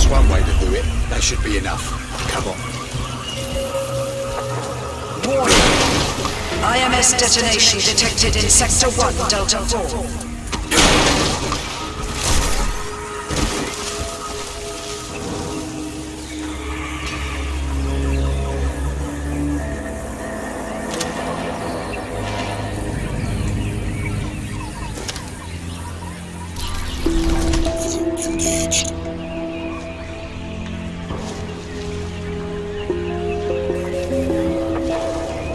That's one way to do it. That should be enough. Come on. Warning. IMS detonation detected in Sector 1, Delta 4.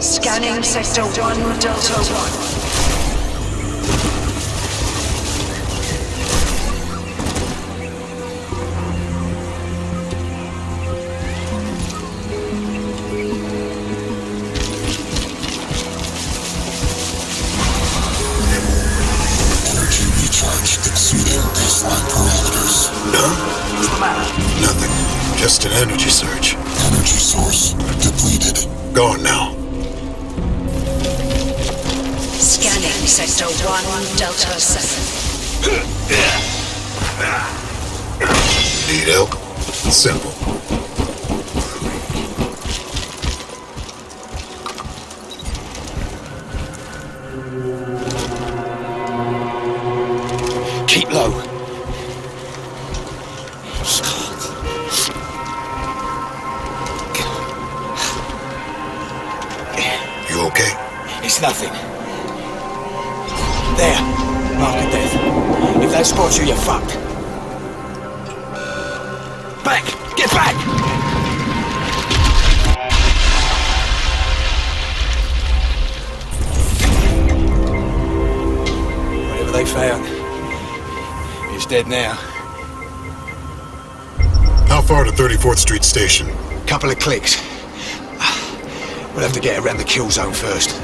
Scanning Sector 1, Delta 1. Energy recharge exceeding baseline parameters. What's the matter? Nothing. Just an energy surge. Energy source depleted. Gone now. Scanning Sector 1, Delta 7. Need help? Simple. Keep low. You okay? It's nothing. There. Mark of death. If that spots you, you're fucked. Back! Get back! Whatever they found, he's dead now. How far to 34th Street Station? Couple of clicks. We'll have to get around the kill zone first.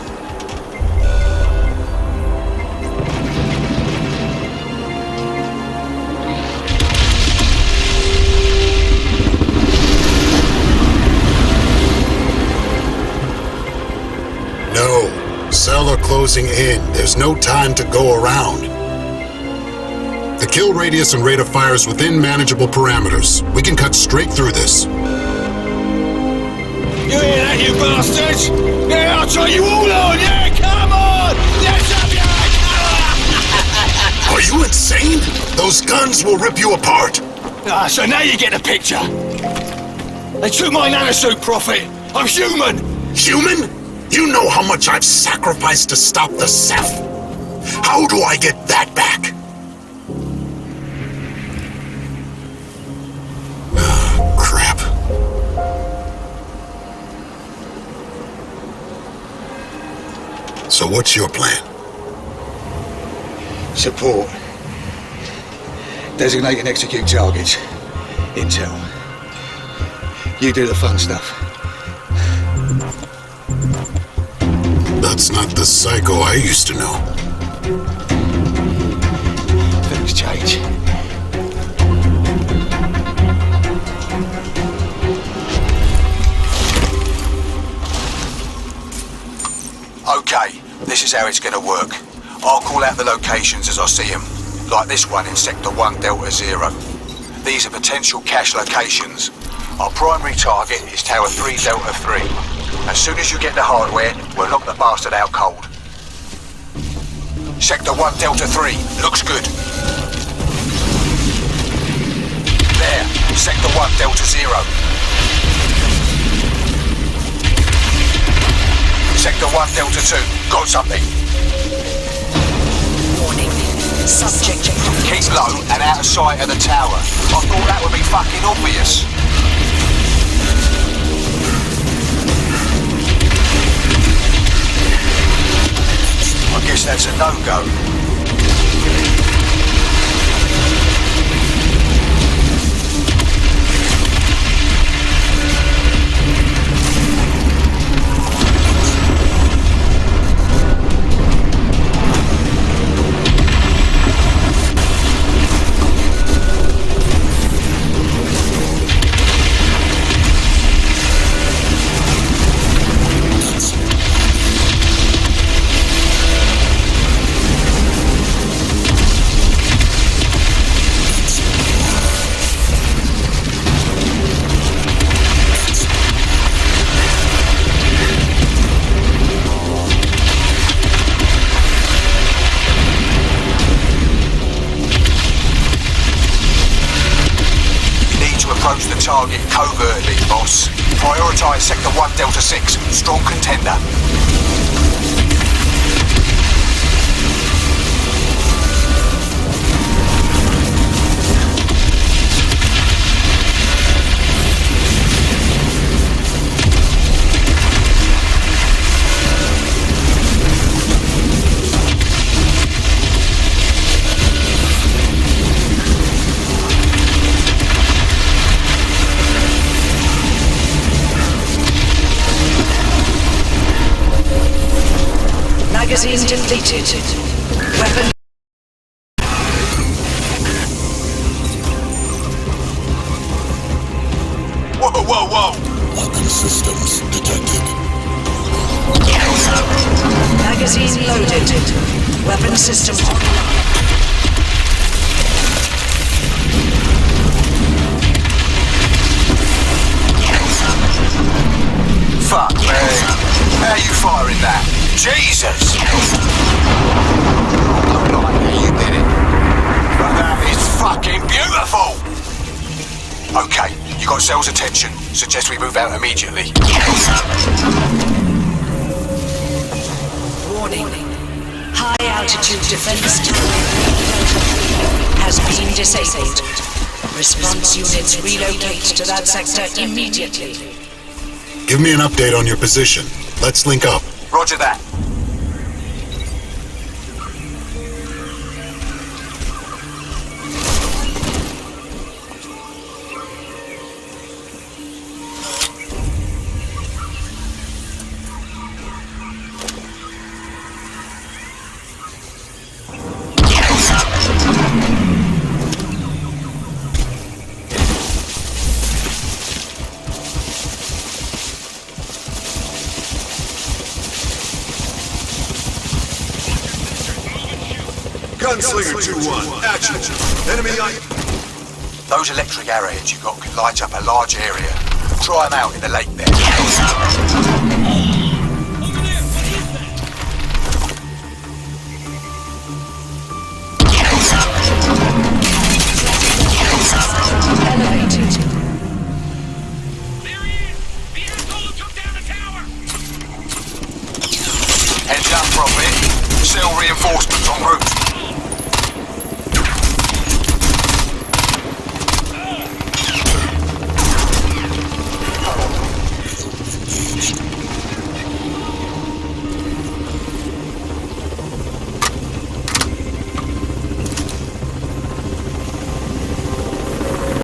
Cell are closing in. There's no time to go around. The kill radius and rate of fire is within manageable parameters. We can cut straight through this. You hear that, you bastards? Yeah, I'll try you all on! Yeah, come on! Let's have you! Are you insane? Those guns will rip you apart. Ah, so now you get the picture. They took my nanosuit, Prophet. I'm human. Human? You know how much I've sacrificed to stop the Ceph. How do I get that back? Ah, crap. So what's your plan? Support. Designate and execute targets. Intel. You do the fun stuff. That's not the Psycho I used to know. Things change. Okay, this is how it's gonna work. I'll call out the locations as I see them, like this one in Sector 1 Delta 0. These are potential cache locations. Our primary target is Tower 3 Delta 3. As soon as you get the hardware, we'll knock the bastard out cold. Sector 1 Delta 3, looks good. There, Sector 1 Delta 0. Sector 1 Delta 2, got something. Warning. Subject. Keep low and out of sight of the tower. I thought that would be fucking obvious. I guess that's a no-go. approach the target covertly, boss. Prioritize Sector 1 Delta 6. Strong contender. Magazine depleted. Weapon. Whoa, whoa, whoa! Weapon systems detected. Magazine loaded. Weapon system online. Fuck me. How you firing that? Jesus! Don't like how you did it. But that is fucking beautiful! Okay, you got Zell's attention. Suggest we move out immediately. Warning. High altitude defense tower has been disabled. Response units relocate to that sector immediately. Give me an update on your position. Let's link up. Roger that. Gunslinger 2-1, action. Enemy Those electric arrowheads you got can light up a large area. Try them out in the lake there.